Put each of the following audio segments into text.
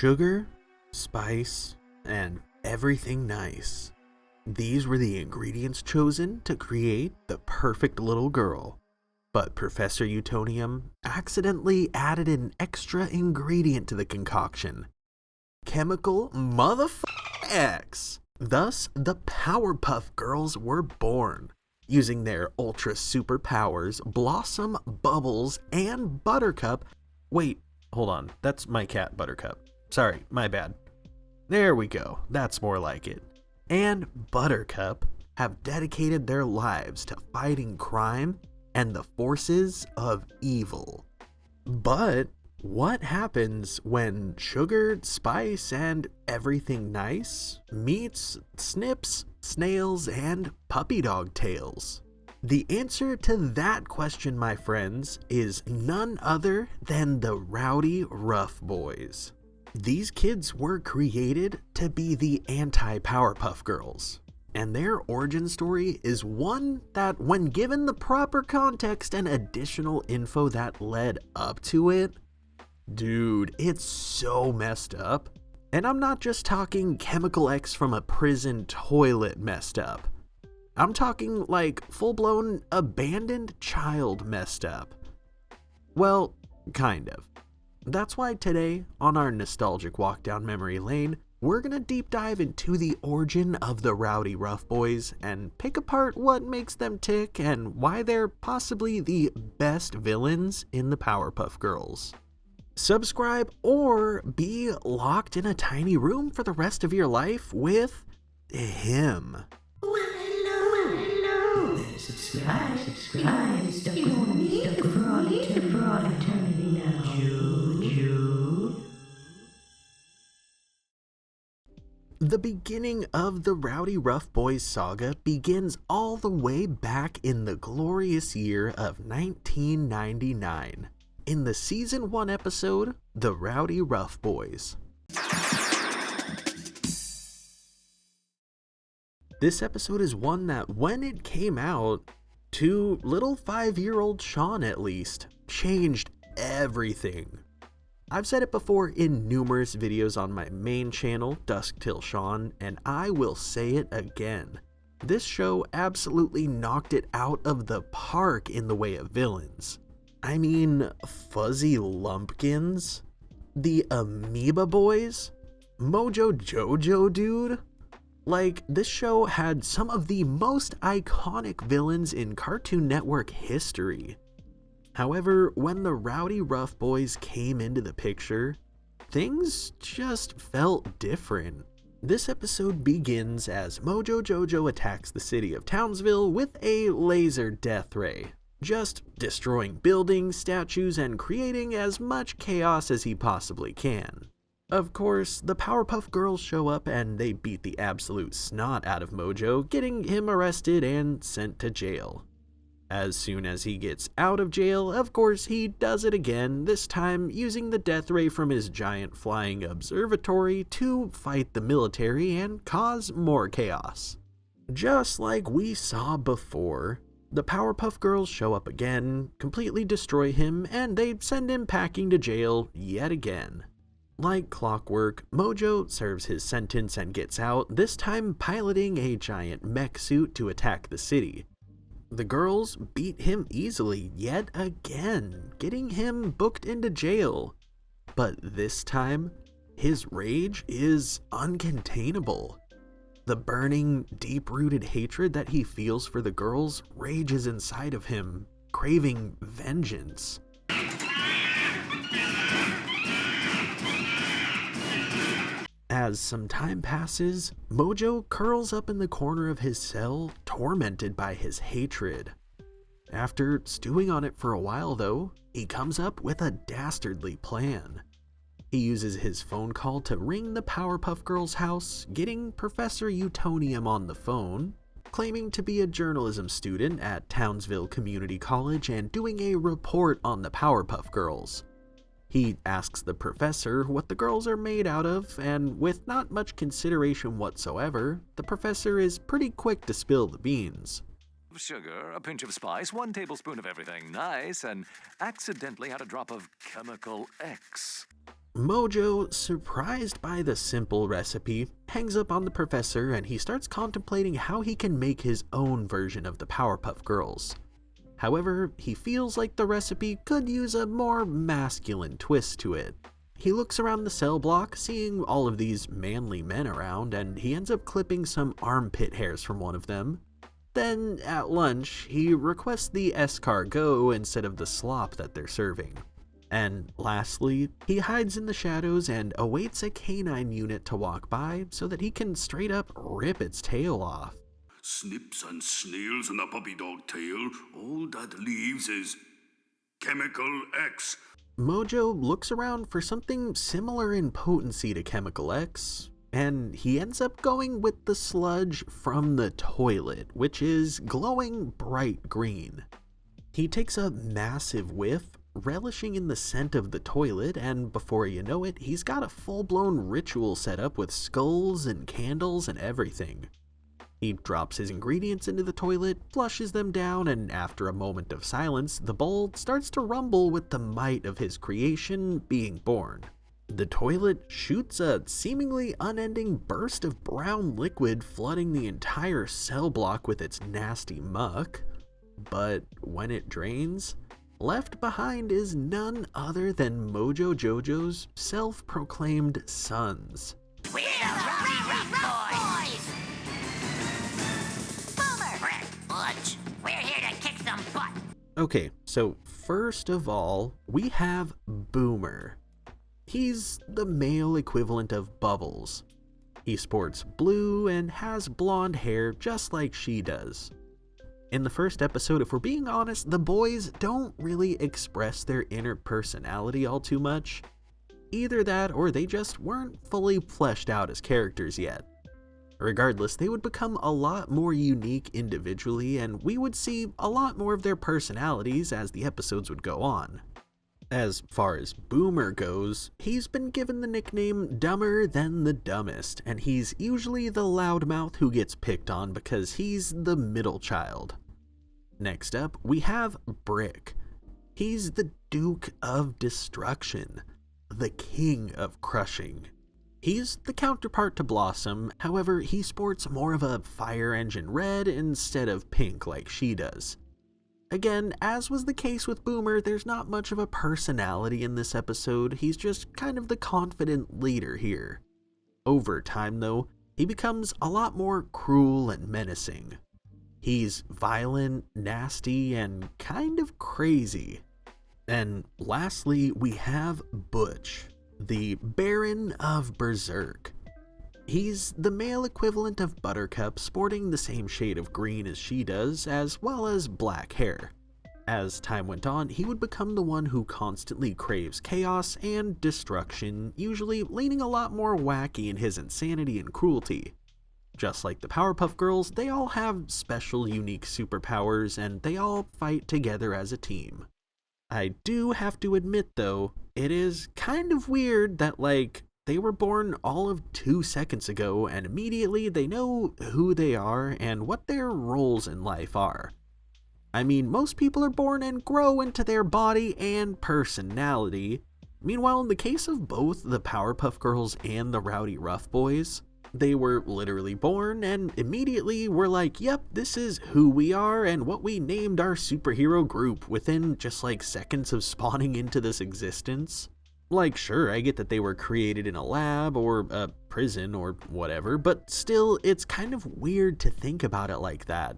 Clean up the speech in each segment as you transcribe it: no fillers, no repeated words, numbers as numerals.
Sugar, spice, and everything nice. These were the ingredients chosen to create the perfect little girl. But Professor Utonium accidentally added an extra ingredient to the concoction. Chemical X. Thus, the Powerpuff Girls were born. Using their ultra superpowers, Blossom, Bubbles, and Buttercup. Wait, hold on. That's my cat, Buttercup. Sorry, my bad. There we go. That's more like it. And Buttercup have dedicated their lives to fighting crime and the forces of evil. But what happens when sugar, spice, and everything nice meets Snips, Snails, and Puppy Dog Tails? The answer to that question, my friends, is none other than the Rowdyruff Boys. These kids were created to be the anti-Powerpuff Girls. And their origin story is one that, when given the proper context and additional info that led up to it, dude, it's so messed up. And I'm not just talking Chemical X from a prison toilet messed up. I'm talking like full-blown abandoned child messed up. Well, kind of. That's why today, on our nostalgic walk down memory lane, we're gonna deep dive into the origin of the Rowdyruff Boys and pick apart what makes them tick and why they're possibly the best villains in the Powerpuff Girls. Subscribe or be locked in a tiny room for the rest of your life with him. Well, hello. Subscribe. It's stuck with me for all eternity now. Jojo. The beginning of the Rowdyruff Boys saga begins all the way back in the glorious year of 1999, in the Season 1 episode, The Rowdyruff Boys. This episode is one that, when it came out, to little 5-year-old Sean at least, changed everything. I've said it before in numerous videos on my main channel, Dusk Till Sean, and I will say it again. This show absolutely knocked it out of the park in the way of villains. I mean, Fuzzy Lumpkins? The Amoeba Boys? Mojo Jojo, dude? Like, this show had some of the most iconic villains in Cartoon Network history. However, when the Rowdyruff Boys came into the picture, things just felt different. This episode begins as Mojo Jojo attacks the city of Townsville with a laser death ray, just destroying buildings, statues, and creating as much chaos as he possibly can. Of course, the Powerpuff Girls show up and they beat the absolute snot out of Mojo, getting him arrested and sent to jail. As soon as he gets out of jail, of course he does it again, this time using the death ray from his giant flying observatory to fight the military and cause more chaos. Just like we saw before, the Powerpuff Girls show up again, completely destroy him, and they send him packing to jail yet again. Like clockwork, Mojo serves his sentence and gets out, this time piloting a giant mech suit to attack the city. The girls beat him easily yet again, getting him booked into jail. But this time, his rage is uncontainable. The burning, deep-rooted hatred that he feels for the girls rages inside of him, craving vengeance. As some time passes, Mojo curls up in the corner of his cell, tormented by his hatred. After stewing on it for a while though, he comes up with a dastardly plan. He uses his phone call to ring the Powerpuff Girls' house, getting Professor Utonium on the phone, claiming to be a journalism student at Townsville Community College and doing a report on the Powerpuff Girls. He asks the professor what the girls are made out of, and with not much consideration whatsoever, the professor is pretty quick to spill the beans. Sugar, a pinch of spice, 1 tablespoon of everything nice, and accidentally had a drop of Chemical X. Mojo, surprised by the simple recipe, hangs up on the professor and he starts contemplating how he can make his own version of the Powerpuff Girls. However, he feels like the recipe could use a more masculine twist to it. He looks around the cell block, seeing all of these manly men around, and he ends up clipping some armpit hairs from one of them. Then, at lunch, he requests the escargot instead of the slop that they're serving. And lastly, he hides in the shadows and awaits a canine unit to walk by so that he can straight up rip its tail off. Snips and snails on a puppy dog tail, all that leaves is Chemical X. Mojo looks around for something similar in potency to Chemical X, and he ends up going with the sludge from the toilet, which is glowing bright green. He takes a massive whiff, relishing in the scent of the toilet, and before you know it, he's got a full-blown ritual set up with skulls and candles and everything. He drops his ingredients into the toilet, flushes them down, and after a moment of silence, the bowl starts to rumble with the might of his creation being born. The toilet shoots a seemingly unending burst of brown liquid, flooding the entire cell block with its nasty muck. But when it drains, left behind is none other than Mojo Jojo's self-proclaimed sons. We're the Rowdyruff Boys! Butch, we're here to kick some butt. Okay, so first of all, we have Boomer. He's the male equivalent of Bubbles. He sports blue and has blonde hair just like she does. In the first episode, if we're being honest, the boys don't really express their inner personality all too much. Either that or they just weren't fully fleshed out as characters yet. Regardless, they would become a lot more unique individually, and we would see a lot more of their personalities as the episodes would go on. As far as Boomer goes, he's been given the nickname Dumber Than the Dumbest, and he's usually the loudmouth who gets picked on because he's the middle child. Next up, we have Brick. He's the Duke of Destruction, the King of Crushing. He's the counterpart to Blossom, however, he sports more of a fire engine red instead of pink like she does. Again, as was the case with Boomer, there's not much of a personality in this episode, he's just kind of the confident leader here. Over time though, he becomes a lot more cruel and menacing. He's violent, nasty, and kind of crazy. And lastly, we have Butch, the Baron of Berserk. He's the male equivalent of Buttercup, sporting the same shade of green as she does, as well as black hair. As time went on, he would become the one who constantly craves chaos and destruction, usually leaning a lot more wacky in his insanity and cruelty. Just like the Powerpuff Girls, they all have special unique superpowers, and they all fight together as a team. I do have to admit though, it is kind of weird that they were born all of 2 seconds ago and immediately they know who they are and what their roles in life are. I mean, most people are born and grow into their body and personality. Meanwhile, in the case of both the Powerpuff Girls and the Rowdyruff Boys, they were literally born and immediately were like, yep, this is who we are and what we named our superhero group within just seconds of spawning into this existence. Sure, I get that they were created in a lab or a prison or whatever, but still, it's kind of weird to think about it like that.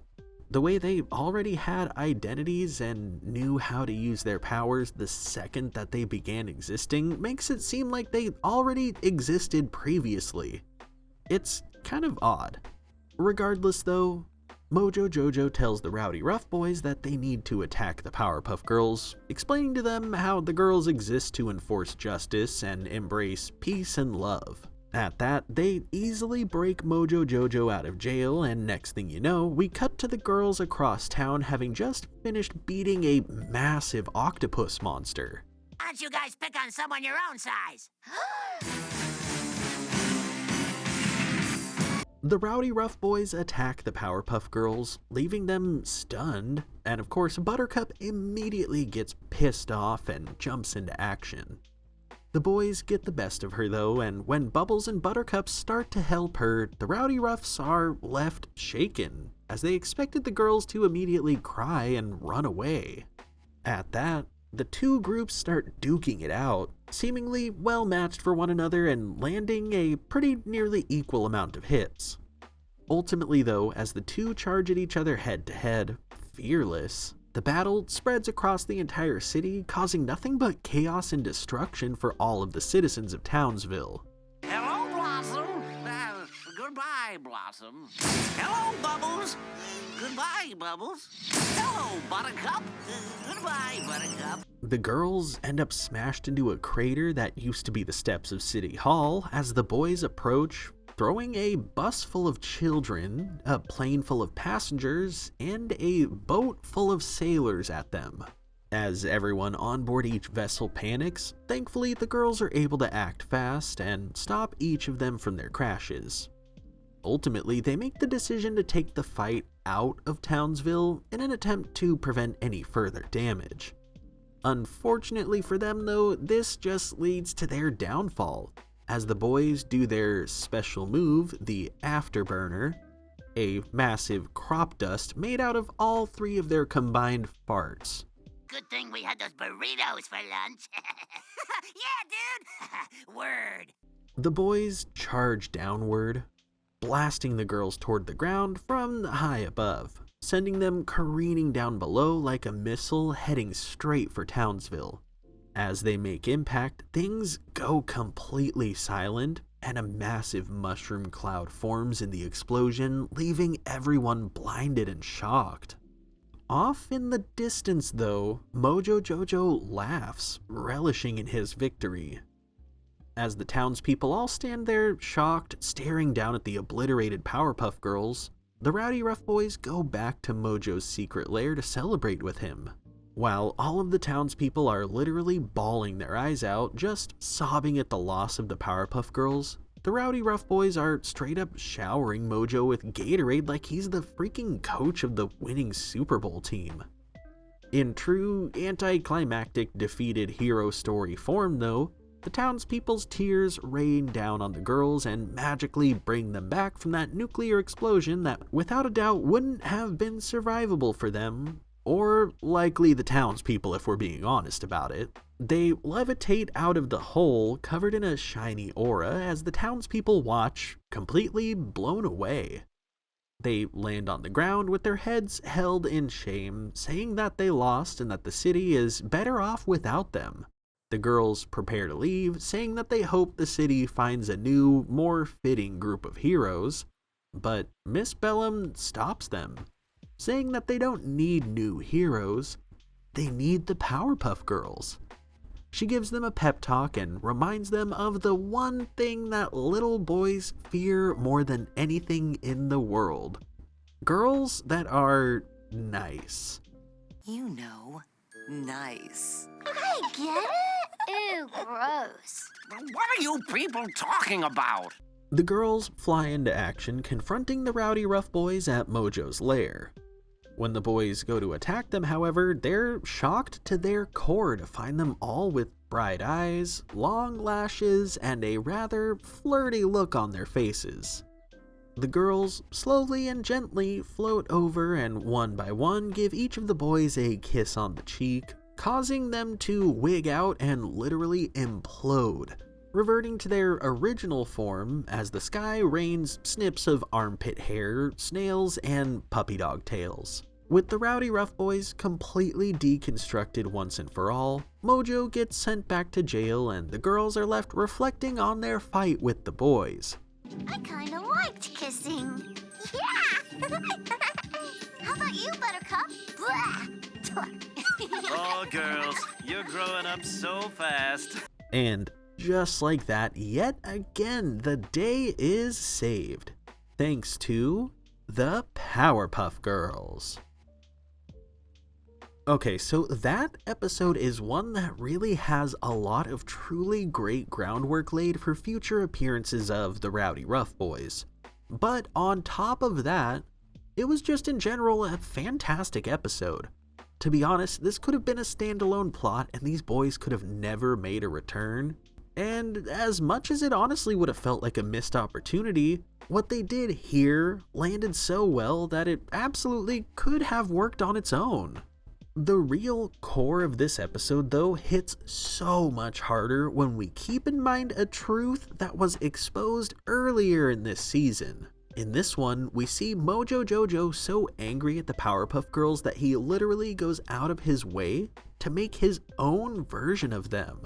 The way they already had identities and knew how to use their powers the second that they began existing makes it seem like they already existed previously. It's kind of odd. Regardless though, Mojo Jojo tells the Rowdyruff Boys that they need to attack the Powerpuff Girls, explaining to them how the girls exist to enforce justice and embrace peace and love. At that, they easily break Mojo Jojo out of jail, and next thing you know, we cut to the girls across town having just finished beating a massive octopus monster. Why don't you guys pick on someone your own size? The Rowdyruff Boys attack the Powerpuff Girls, leaving them stunned, and of course Buttercup immediately gets pissed off and jumps into action. The boys get the best of her though, and when Bubbles and Buttercup start to help her, the Rowdyruffs are left shaken, as they expected the girls to immediately cry and run away. At that, the two groups start duking it out, seemingly well matched for one another and landing a pretty nearly equal amount of hits. Ultimately though, as the two charge at each other head to head, fearless, the battle spreads across the entire city, causing nothing but chaos and destruction for all of the citizens of Townsville. Hello, Blossom. Goodbye, Blossom. Hello, Bubbles. Goodbye, Bubbles. Hello, Buttercup. Goodbye, Buttercup. The girls end up smashed into a crater that used to be the steps of City Hall as the boys approach, throwing a bus full of children, a plane full of passengers, and a boat full of sailors at them. As everyone on board each vessel panics, thankfully the girls are able to act fast and stop each of them from their crashes. Ultimately, they make the decision to take the fight out of Townsville in an attempt to prevent any further damage. Unfortunately for them though, this just leads to their downfall, as the boys do their special move, the Afterburner, a massive crop dust made out of all three of their combined farts. Good thing we had those burritos for lunch. Yeah, dude. Word. The boys charge downward, blasting the girls toward the ground from high above, sending them careening down below like a missile heading straight for Townsville. As they make impact, things go completely silent, and a massive mushroom cloud forms in the explosion, leaving everyone blinded and shocked. Off in the distance though, Mojo Jojo laughs, relishing in his victory. As the townspeople all stand there, shocked, staring down at the obliterated Powerpuff Girls, the Rowdyruff Boys go back to Mojo's secret lair to celebrate with him. While all of the townspeople are literally bawling their eyes out, just sobbing at the loss of the Powerpuff Girls, the Rowdyruff Boys are straight up showering Mojo with Gatorade like he's the freaking coach of the winning Super Bowl team. In true anticlimactic defeated hero story form though, the townspeople's tears rain down on the girls and magically bring them back from that nuclear explosion that without a doubt wouldn't have been survivable for them, or likely the townspeople if we're being honest about it. They levitate out of the hole covered in a shiny aura as the townspeople watch, completely blown away. They land on the ground with their heads held in shame, saying that they lost and that the city is better off without them. The girls prepare to leave, saying that they hope the city finds a new, more fitting group of heroes, but Miss Bellum stops them, saying that they don't need new heroes, they need the Powerpuff Girls. She gives them a pep talk and reminds them of the one thing that little boys fear more than anything in the world. Girls that are nice. You know, nice. I get it. Ew, gross. What are you people talking about? The girls fly into action, confronting the Rowdyruff Boys at Mojo's lair. When the boys go to attack them, however, they're shocked to their core to find them all with bright eyes, long lashes, and a rather flirty look on their faces. The girls slowly and gently float over and one by one give each of the boys a kiss on the cheek, causing them to wig out and literally implode, reverting to their original form as the sky rains snips of armpit hair, snails, and puppy dog tails. With the Rowdyruff Boys completely deconstructed once and for all, Mojo gets sent back to jail and the girls are left reflecting on their fight with the boys. I kinda liked kissing. Yeah! How about you, Buttercup? Blah! Oh, girls, you're growing up so fast. And just like that, yet again, the day is saved, thanks to the Powerpuff Girls. Okay, so that episode is one that really has a lot of truly great groundwork laid for future appearances of the Rowdyruff Boys. But on top of that, it was just in general a fantastic episode. To be honest, this could have been a standalone plot and these boys could have never made a return. And as much as it honestly would have felt like a missed opportunity, what they did here landed so well that it absolutely could have worked on its own. The real core of this episode, though, hits so much harder when we keep in mind a truth that was exposed earlier in this season. In this one, we see Mojo Jojo so angry at the Powerpuff Girls that he literally goes out of his way to make his own version of them.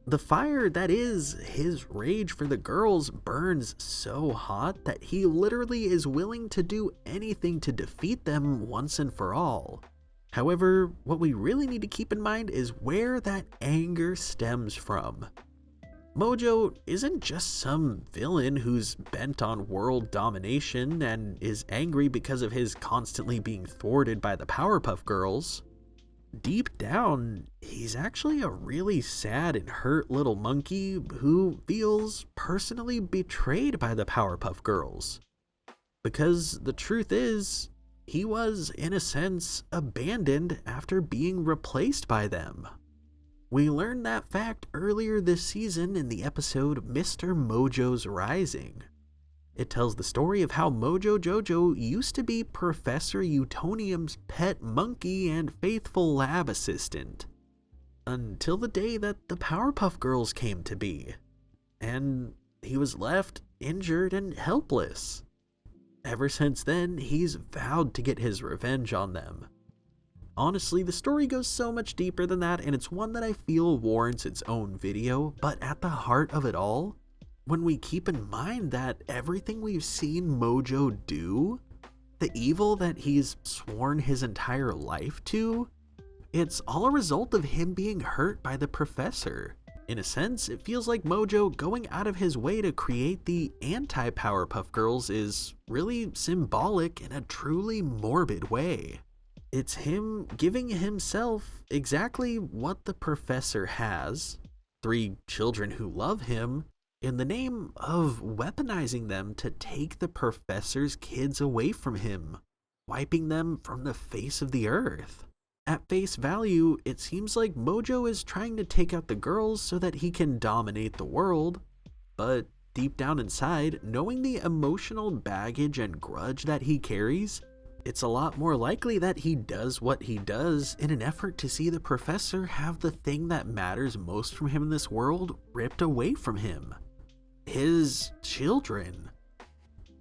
The fire that is his rage for the girls burns so hot that he literally is willing to do anything to defeat them once and for all. However, what we really need to keep in mind is where that anger stems from. Mojo isn't just some villain who's bent on world domination and is angry because of his constantly being thwarted by the Powerpuff Girls. Deep down, he's actually a really sad and hurt little monkey who feels personally betrayed by the Powerpuff Girls. Because the truth is, he was, in a sense, abandoned after being replaced by them. We learned that fact earlier this season in the episode Mr. Mojo's Rising. It tells the story of how Mojo Jojo used to be Professor Utonium's pet monkey and faithful lab assistant, until the day that the Powerpuff Girls came to be, and he was left injured and helpless. Ever since then, he's vowed to get his revenge on them. Honestly, the story goes so much deeper than that, and it's one that I feel warrants its own video, but at the heart of it all, when we keep in mind that everything we've seen Mojo do, the evil that he's sworn his entire life to, it's all a result of him being hurt by the professor. In a sense, it feels like Mojo going out of his way to create the anti-Powerpuff Girls is really symbolic in a truly morbid way. It's him giving himself exactly what the professor has, 3 children who love him, in the name of weaponizing them to take the professor's kids away from him, wiping them from the face of the earth. At face value, it seems like Mojo is trying to take out the girls so that he can dominate the world, but deep down inside, knowing the emotional baggage and grudge that he carries, it's a lot more likely that he does what he does in an effort to see the professor have the thing that matters most from him in this world ripped away from him. His children.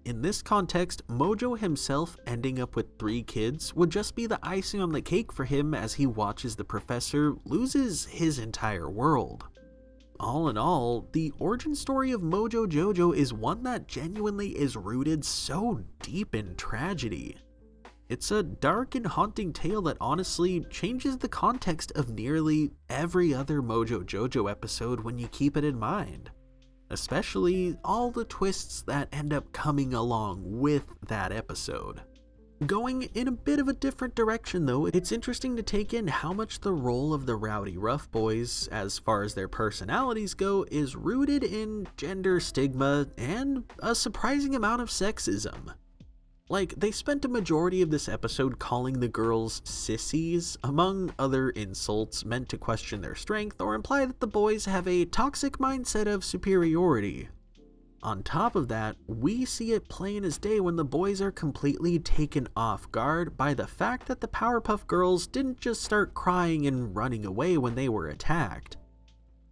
In this context, Mojo himself ending up with 3 kids would just be the icing on the cake for him as he watches the professor loses his entire world. All in all, the origin story of Mojo Jojo is one that genuinely is rooted so deep in tragedy. It's a dark and haunting tale that honestly changes the context of nearly every other Mojo Jojo episode when you keep it in mind. Especially all the twists that end up coming along with that episode. Going in a bit of a different direction though, it's interesting to take in how much the role of the Rowdyruff Boys, as far as their personalities go, is rooted in gender stigma and a surprising amount of sexism. Like, they spent a majority of this episode calling the girls sissies, among other insults meant to question their strength or imply that the boys have a toxic mindset of superiority. On top of that, we see it plain as day when the boys are completely taken off guard by the fact that the Powerpuff Girls didn't just start crying and running away when they were attacked.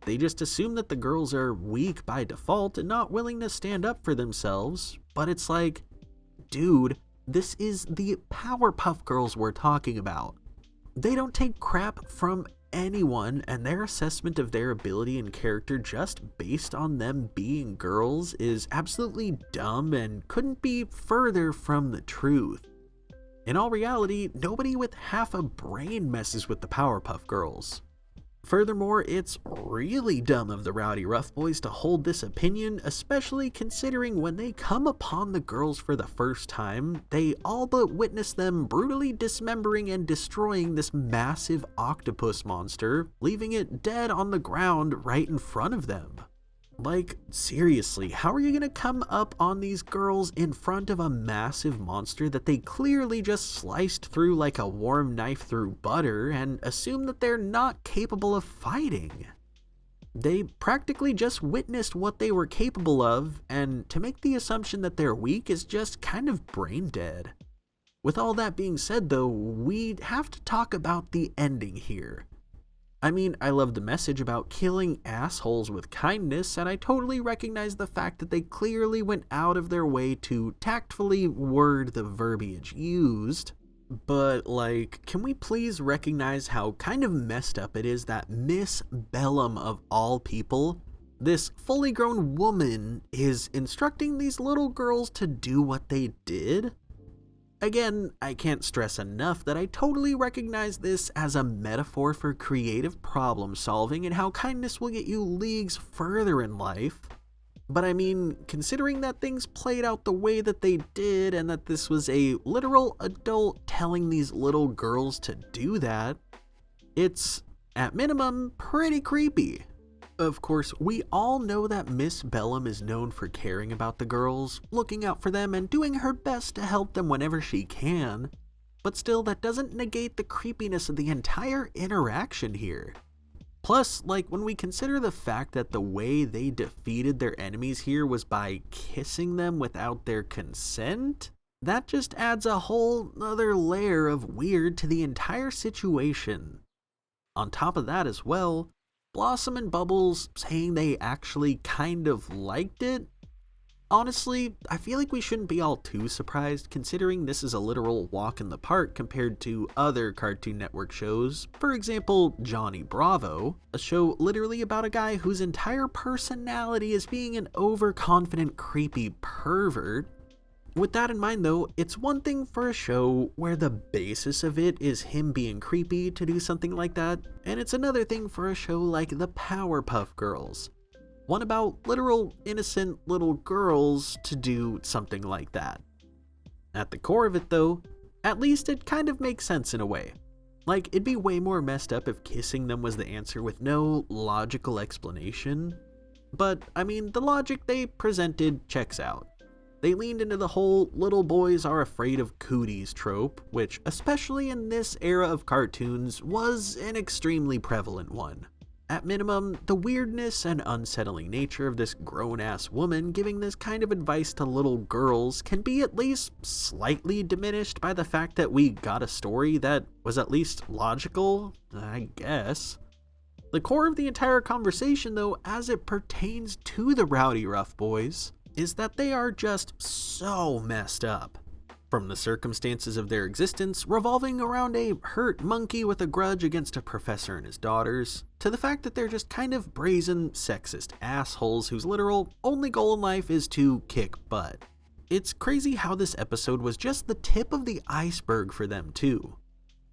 They just assume that the girls are weak by default and not willing to stand up for themselves, but it's like, dude, this is the Powerpuff Girls we're talking about. They don't take crap from anyone, and their assessment of their ability and character just based on them being girls is absolutely dumb and couldn't be further from the truth. In all reality, nobody with half a brain messes with the Powerpuff Girls. Furthermore, it's really dumb of the Rowdyruff Boys to hold this opinion, especially considering when they come upon the girls for the first time, they all but witness them brutally dismembering and destroying this massive octopus monster, leaving it dead on the ground right in front of them. Like, seriously, how are you gonna come up on these girls in front of a massive monster that they clearly just sliced through like a warm knife through butter and assume that they're not capable of fighting? They practically just witnessed what they were capable of, and to make the assumption that they're weak is just kind of brain dead. With all that being said though, we have to talk about the ending here. I mean, I love the message about killing assholes with kindness, and I totally recognize the fact that they clearly went out of their way to tactfully word the verbiage used. But, can we please recognize how kind of messed up it is that Miss Bellum of all people, this fully grown woman, is instructing these little girls to do what they did? Again, I can't stress enough that I totally recognize this as a metaphor for creative problem solving and how kindness will get you leagues further in life. But I mean, considering that things played out the way that they did and that this was a literal adult telling these little girls to do that, it's, at minimum, pretty creepy. Of course, we all know that Miss Bellum is known for caring about the girls, looking out for them, and doing her best to help them whenever she can. But still, that doesn't negate the creepiness of the entire interaction here. Plus, when we consider the fact that the way they defeated their enemies here was by kissing them without their consent, that just adds a whole other layer of weird to the entire situation. On top of that as well, Blossom and Bubbles saying they actually kind of liked it? Honestly, I feel like we shouldn't be all too surprised considering this is a literal walk in the park compared to other Cartoon Network shows. For example, Johnny Bravo, a show literally about a guy whose entire personality is being an overconfident, creepy pervert. With that in mind though, it's one thing for a show where the basis of it is him being creepy to do something like that, and it's another thing for a show like the Powerpuff Girls, one about literal innocent little girls to do something like that. At the core of it though, at least it kind of makes sense in a way. It'd be way more messed up if kissing them was the answer with no logical explanation. But, I mean, the logic they presented checks out. They leaned into the whole little boys are afraid of cooties trope, which, especially in this era of cartoons, was an extremely prevalent one. At minimum, the weirdness and unsettling nature of this grown-ass woman giving this kind of advice to little girls can be at least slightly diminished by the fact that we got a story that was at least logical, I guess. The core of the entire conversation, though, as it pertains to the Rowdyruff Boys, is that they are just so messed up. From the circumstances of their existence revolving around a hurt monkey with a grudge against a professor and his daughters, to the fact that they're just kind of brazen, sexist assholes whose literal only goal in life is to kick butt. It's crazy how this episode was just the tip of the iceberg for them too.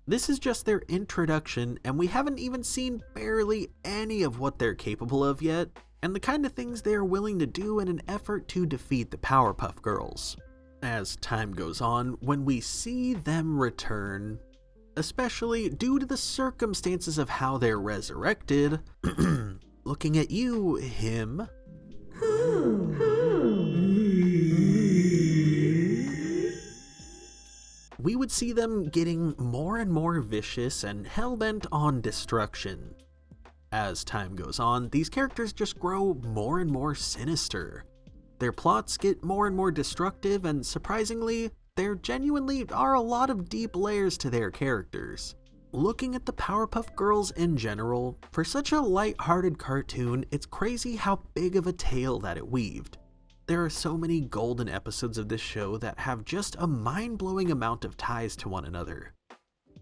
This is just their introduction, and we haven't even seen barely any of what they're capable of yet, and the kind of things they are willing to do in an effort to defeat the Powerpuff Girls. As time goes on, when we see them return, especially due to the circumstances of how they're resurrected, looking at you, him, we would see them getting more and more vicious and hell-bent on destruction. As time goes on, these characters just grow more and more sinister. Their plots get more and more destructive, and surprisingly, there genuinely are a lot of deep layers to their characters. Looking at the Powerpuff Girls in general, for such a light-hearted cartoon, it's crazy how big of a tale that it weaved. There are so many golden episodes of this show that have just a mind-blowing amount of ties to one another.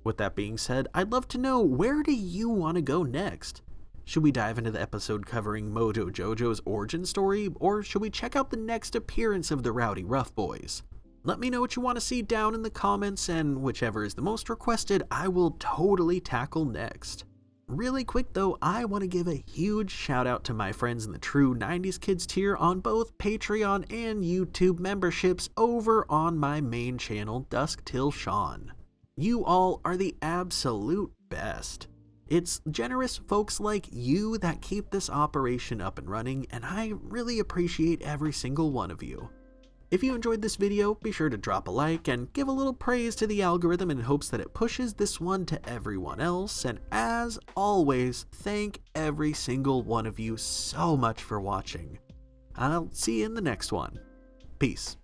With that being said, I'd love to know, where do you want to go next? Should we dive into the episode covering Mojo Jojo's origin story, or should we check out the next appearance of the Rowdyruff Boys? Let me know what you want to see down in the comments, and whichever is the most requested, I will totally tackle next. Really quick though, I want to give a huge shout out to my friends in the True 90s Kids tier on both Patreon and YouTube memberships over on my main channel, Dusk Till Shawn. You all are the absolute best. It's generous folks like you that keep this operation up and running, and I really appreciate every single one of you. If you enjoyed this video, be sure to drop a like and give a little praise to the algorithm in hopes that it pushes this one to everyone else, and as always, thank every single one of you so much for watching. I'll see you in the next one. Peace.